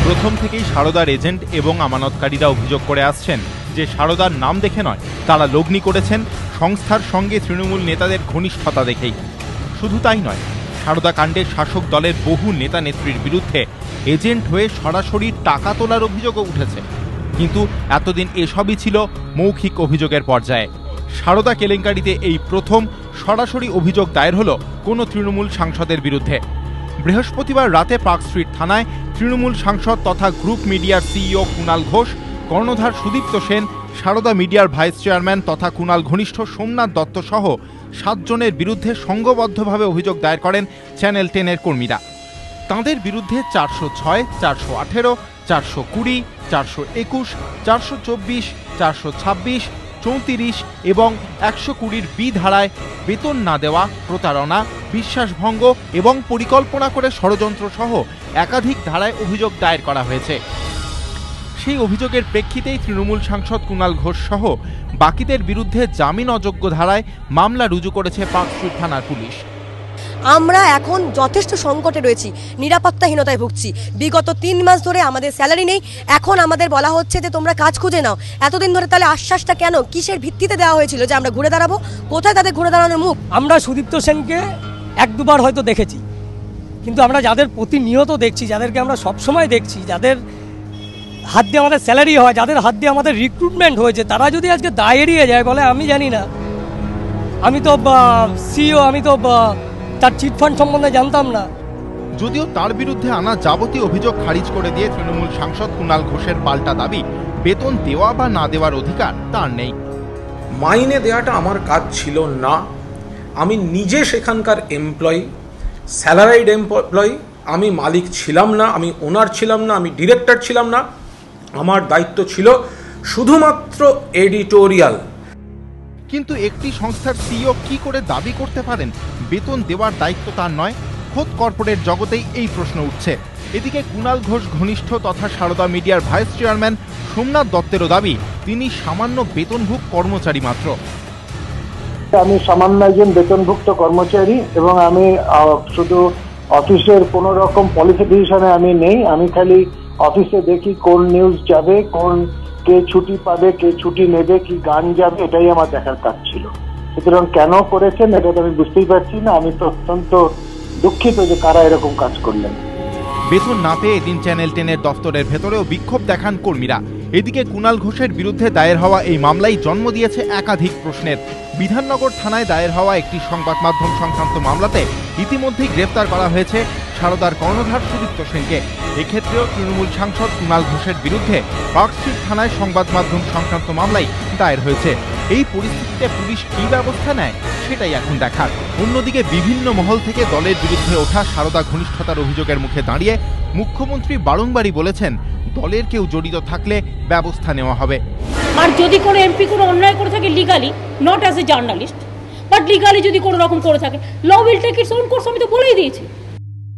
প্রথম থেকেই সারদার এজেন্ট এবং আমানতকারীরা অভিযোগ করে আসছেন যে সারদার নাম দেখে নয়, তারা লগ্নি করেছেন সংস্থার সঙ্গে তৃণমূল নেতাদের ঘনিষ্ঠতা দেখেই। শুধু তাই নয়, সারদা কাণ্ডের শাসক দলের বহু নেতা নেত্রীর বিরুদ্ধে এজেন্ট হয়ে সরাসরি টাকা তোলার অভিযোগও উঠেছে। কিন্তু এতদিন এসবই ছিল মৌখিক অভিযোগের পর্যায়ে। সারদা কেলেঙ্কারিতে এই প্রথম সরাসরি অভিযোগ দায়ের হলো কোনো তৃণমূল সাংসদের বিরুদ্ধে। বৃহস্পতিবার রাতে পার্ক স্ট্রিট থানায় তৃণমূল সাংসদ তথা গ্রুপ মিডিয়ার সিইও কুণাল ঘোষ, কর্ণধার সুদীপ্ত সেন, সারদা মিডিয়ার ভাইস চেয়ারম্যান তথা কুণাল ঘনিষ্ঠ সোমনাথ দত্ত সহ 7 জনের বিরুদ্ধে সংঘবদ্ধভাবে অভিযোগ দায়ের করেন চ্যানেল 10-এর কর্মীরা। তাঁদের বিরুদ্ধে 406, 418, 420, 421, 424, 426, 34 এবং 120 বি ধারায় বেতন না দেওয়া, প্রতারণা, বিশ্বাসভঙ্গ এবং পরিকল্পনা করে ষড়যন্ত্র সহ একাধিক ধারায় অভিযোগ দায়ের করা হয়েছে। সেই অভিযোগের প্রেক্ষিতেই তৃণমূল সাংসদ কুণাল ঘোষ সহ বাকিদের বিরুদ্ধে জামিন অযোগ্য ধারায় মামলা রুজু করেছে পার্ক স্ট্রিট থানার পুলিশ। আমরা এখন যথেষ্ট সংকটে রয়েছি, নিরাপত্তাহীনতায় ভুগছি। বিগত 3 মাস ধরে আমাদের স্যালারি নেই। এখন আমাদের বলা হচ্ছে যে তোমরা কাজ খুঁজে নাও। এতদিন ধরে তাহলে আশ্বাসটা কেন, কিসের ভিত্তিতে দেওয়া হয়েছিল যে আমরা ঘুরে দাঁড়াবো? কোথায় তাদের ঘুরে দাঁড়ানোর মুখ? আমরা সুদীপ্ত সেনকে 1-2বার হয়তো দেখেছি, কিন্তু আমরা যাদের প্রতিনিয়ত দেখছি, যাদেরকে আমরা সবসময় দেখছি, যাদের হাত দিয়ে আমাদের স্যালারি হয়, যাদের হাত দিয়ে আমাদের রিক্রুটমেন্ট হয়েছে, তারা যদি আজকে দায় এড়িয়ে যায় বলে আমি জানি না, আমি তো সিইও, আমি তো তার চিটফান্ড সম্বন্ধে জানতাম না। যদিও তার বিরুদ্ধে আনা যাবতীয় অভিযোগ খারিজ করে দিয়ে তৃণমূল সাংসদ কুণাল ঘোষের পাল্টা দাবি, বেতন দেওয়া বা না দেওয়ার অধিকার তার নেই। মাইনে দেওয়াটা আমার কাজ ছিল না। আমি নিজে সেখানকার এমপ্লয়ি, স্যালারাইড এমপ্লয়ি। আমি মালিক ছিলাম না, আমি ওনার ছিলাম না, আমি ডিরেক্টর ছিলাম না। আমার দায়িত্ব ছিল শুধুমাত্র এডিটোরিয়াল। কিন্তু একটি সংস্থার সিইও কি করে দাবি করতে পারেন বেতন দেওয়ার দায়িত্ব তার নয়? খোদ কর্পোরেট জগতেই এই প্রশ্ন উঠছে। এদিকে কুণাল ঘোষ ঘনিষ্ঠ তথা সারদা মিডিয়ার ভাইস চেয়ারম্যান সোমনাথ দত্তেরও দাবি, তিনি সামান্য বেতনভুক কর্মচারী মাত্র। আমি সামান্য একজন বেতনভুক্ত কর্মচারী এবং আমি শুধু অফিসের কোনো রকম পলিসি ডিসিশনে আমি নেই। আমি খালি অফিসে দেখি কোন নিউজ যাবে, কে ছুটি পাবে, কে ছুটি নেবে, কি গান যাবে, এটাই আমার দেখার কাজ ছিল। সুতরাং কেন করেছেন এটা তো আমি বুঝতেই পারছি না। আমি তো অত্যন্ত দুঃখিত যে কারা এরকম কাজ করলেন। বেতন না পেয়ে এদিন চ্যানেল 10-এর দফতরের ভেতরেও বিক্ষোভ দেখান কর্মীরা। এদিকে কুণাল ঘোষের বিরুদ্ধে দায়ের হওয়া এই মামলাই জন্ম দিয়েছে একাধিক প্রশ্নের। বিধাননগর থানায় দায়ের হওয়া একটি সংবাদ মাধ্যম সংক্রান্ত মামলাতে ইতিমধ্যেই গ্রেফতার করা হয়েছে সারদার কর্ণধার সুদীপ্ত সেনকে। এক্ষেত্রেও তৃণমূল সাংসদ কুণাল ঘোষের বিরুদ্ধে পার্ক স্ট্রিট থানায় সংবাদ মাধ্যম সংক্রান্ত মামলাই দায়ের হয়েছে। এই পরিস্থিতিতে পুলিশ কি ব্যবস্থা নেয় সেটাই এখন দেখার। অন্যদিকে বিভিন্ন মহল থেকে দলের বিরুদ্ধে ওঠা সারদা ঘনিষ্ঠতার অভিযোগের মুখে দাঁড়িয়ে মুখ্যমন্ত্রী বারংবারই বলেছেন, দলের কেউ জড়িত থাকলে ব্যবস্থা নেওয়া হবে। আর যদি কোনো এমপি কোনো অন্যায় করে থাকে legally, not as a journalist, but legally যদি কোনো রকম করে থাকে, law will take its own course, আমি তো বলেই দিয়েছি।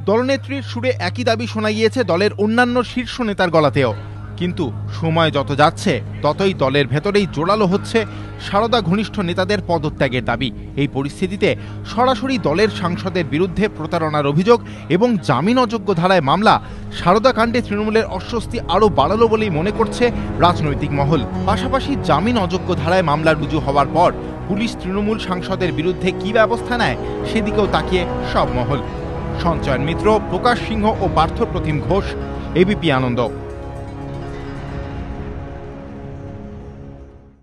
দলনেত্রীর সুরে একই দাবি শোনা গিয়েছে দলের অন্যান্য শীর্ষ নেতার গলাতেও। কিন্তু সময় যত যাচ্ছে ততই দলের ভেতরেই জোরালো হচ্ছে সারদা ঘনিষ্ঠ নেতাদের পদত্যাগের দাবি। এই পরিস্থিতিতে সরাসরি দলের সাংসদের বিরুদ্ধে প্রতারণার অভিযোগ এবং জামিন অযোগ্য ধারায় মামলা সারদা কাণ্ডে তৃণমূলের অস্বস্তি আরও বাড়ালো বলেই মনে করছে রাজনৈতিক মহল। পাশাপাশি জামিন অযোগ্য ধারায় মামলা রুজু হওয়ার পর পুলিশ তৃণমূল সাংসদের বিরুদ্ধে কি ব্যবস্থা নেয় সেদিকেও তাকিয়ে সব মহল। সঞ্চয়ন মিত্র, প্রকাশ সিংহ ও পার্থ প্রতিম ঘোষ, এবিপি আনন্দ।